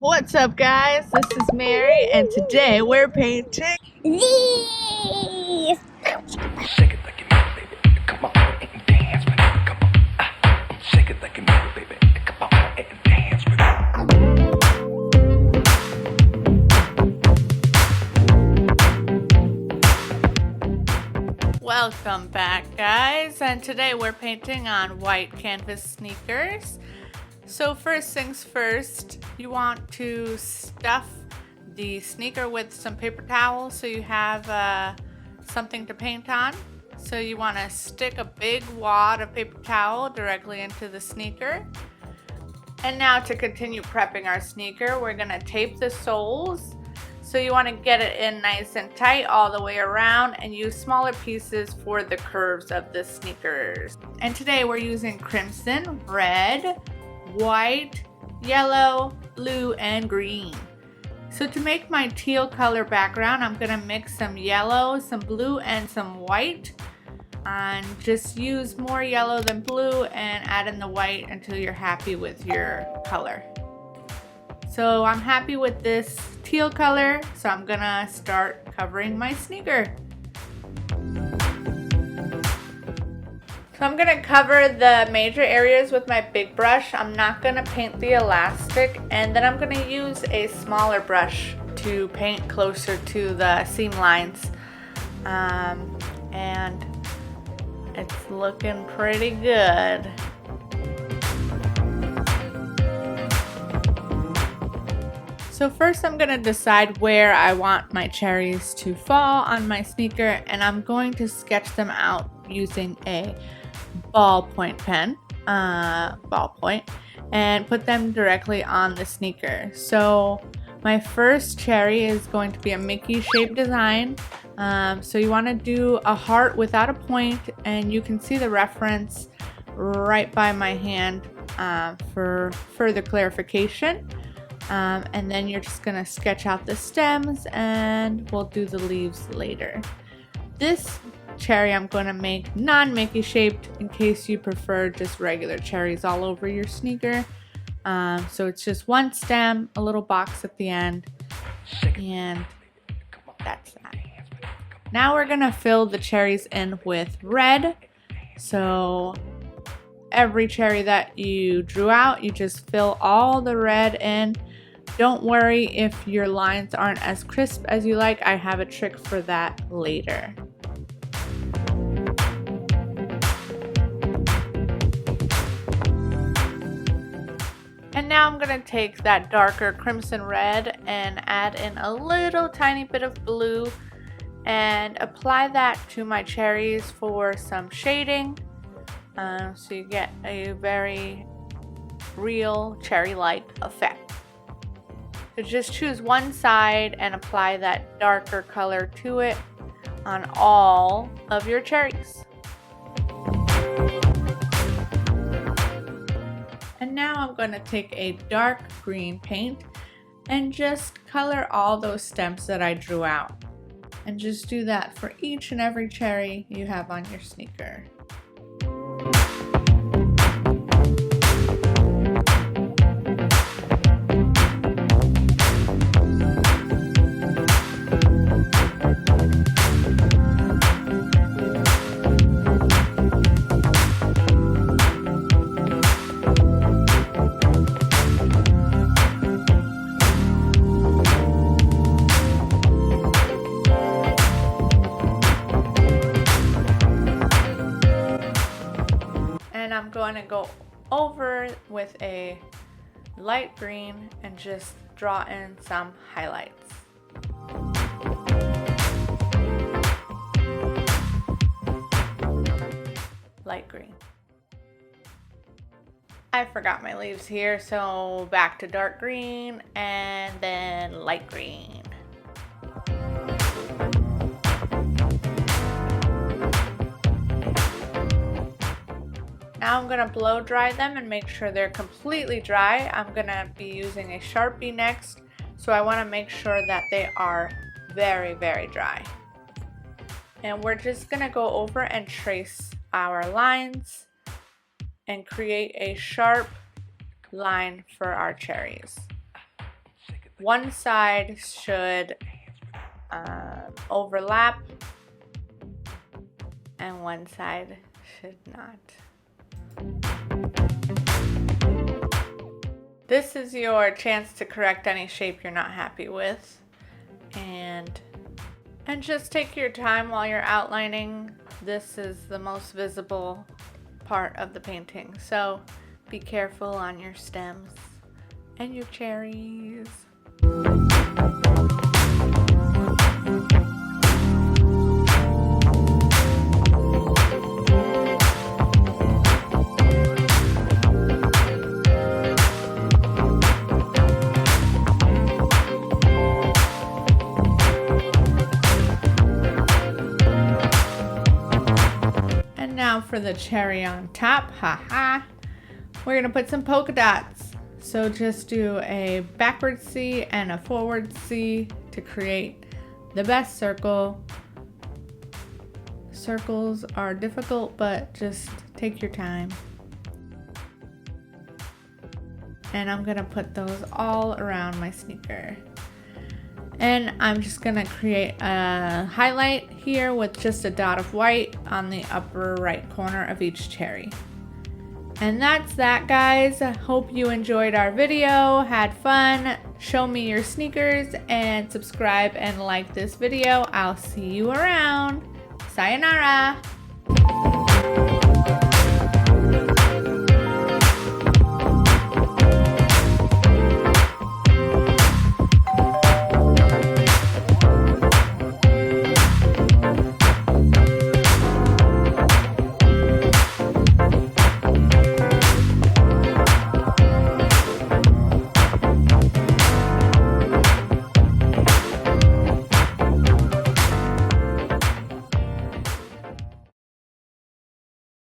What's up, guys? This is Mary, and today we're painting These. Shake it like you know it, baby. Come on and dance with it. Come on. Shake it like you know it, baby. Come on and dance with it. Welcome back, guys, and today we're painting on white canvas sneakers. So first things first, you want to stuff the sneaker with some paper towel so you have something to paint on. So you want to stick a big wad of paper towel directly into the sneaker. And now to continue prepping our sneaker, we're going to tape the soles. So you want to get it in nice and tight all the way around and use smaller pieces for the curves of the sneakers. And today we're using crimson, red, white, yellow, blue, and green. So to make my teal color background, I'm going to mix some yellow, some blue, and some white. And just use more yellow than blue and add in the white until you're happy with your color. So I'm happy with this teal color, so I'm going to start covering my sneaker. So I'm going to cover the major areas with my big brush. I'm not going to paint the elastic, and then I'm going to use a smaller brush to paint closer to the seam lines. And it's looking pretty good. So first I'm going to decide where I want my cherries to fall on my sneaker, and I'm going to sketch them out using a ballpoint pen, and put them directly on the sneaker. So my first cherry is going to be a Mickey shaped design. So you want to do a heart without a point, and you can see the reference right by my hand for further clarification. And then you're just going to sketch out the stems, and we'll do the leaves later. This cherry I'm going to make non-Mickey shaped in case you prefer just regular cherries all over your sneaker. So it's just one stem, a little box at the end, and that's that. Now we're going to fill the cherries in with red. So every cherry that you drew out, you just fill all the red in. Don't worry if your lines aren't as crisp as you like. I have a trick for that later. And now I'm going to take that darker crimson red and add in a little tiny bit of blue and apply that to my cherries for some shading. So you get a very real cherry-like effect. So just choose one side and apply that darker color to it on all of your cherries. And now I'm going to take a dark green paint and just color all those stems that I drew out. And just do that for each and every cherry you have on your sneaker. I'm going to go over with a light green and just draw in some highlights. Light green. I forgot my leaves here, so back to dark green and then light green. Now I'm going to blow dry them and make sure they're completely dry. I'm going to be using a Sharpie next, so I want to make sure that they are very, very dry. And we're just going to go over and trace our lines and create a sharp line for our cherries. one side should overlap and one side should not. This is your chance to correct any shape you're not happy with, and just take your time while you're outlining. This is the most visible part of the painting, so be careful on your stems and your cherries. Now for the cherry on top, haha, we're gonna put some polka dots. So just do a backward C and a forward C to create the best circle. Circles are difficult, but just take your time. And I'm gonna put those all around my sneaker. And I'm just gonna create a highlight here with just a dot of white on the upper right corner of each cherry. And that's that, guys. I hope you enjoyed our video, had fun. Show me your sneakers and subscribe and like this video. I'll see you around. Sayonara.